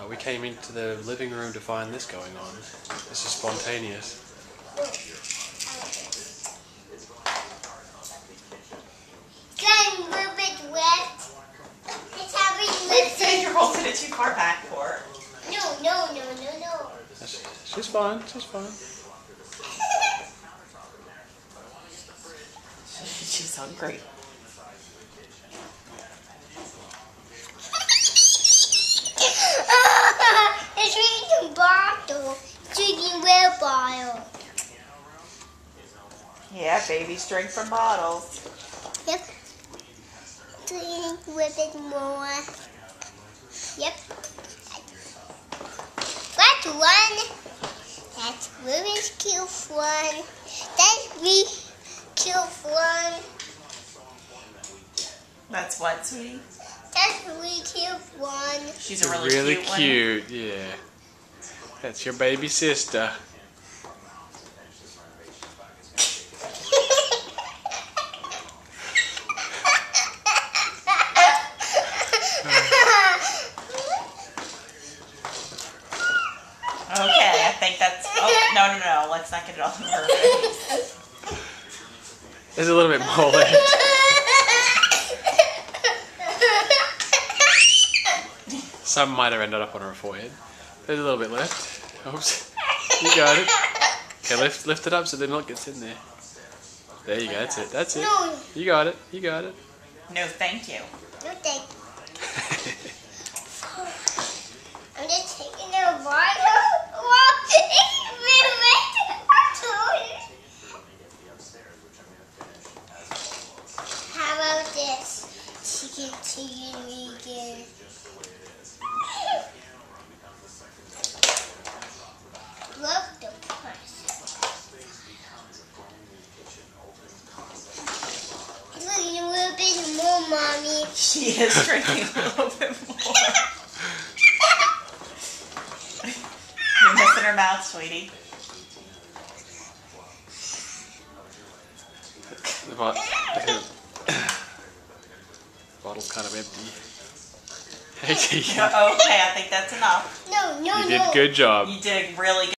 We came into the living room to find this going on. This is spontaneous. Can a little bit wet. It's how we live. You're holding it too far back for her. No. She's fine. She's fine. She's hungry. It's drinking bottle. Drinking real bottle. Yeah, babies drink from bottles. Yep. Drink a bit more. Yep. That's one. That's really cute one. That's really cute one. That's what, sweetie? That's really cute one. She's a You're really, really cute one. cute. Yeah. That's your baby sister. Okay, I think that's... Oh, no. Let's not get it all in her face. There's a little bit more left. Some might have ended up on her forehead. There's a little bit left. Oops. You got it. Okay, lift it up so the milk gets in there. There you go. That's it. That's it. No. You got it. You got it. No, thank you. No thank you. I'm just taking a bottle. How about this? Chicken vegan. Love the price. Look, a little bit more, Mommy. She is drinking a little bit more. You're missing her mouth, sweetie. The bottle's kind of empty. Hey, Okay, I think that's enough. No. you did a good job. You did really good.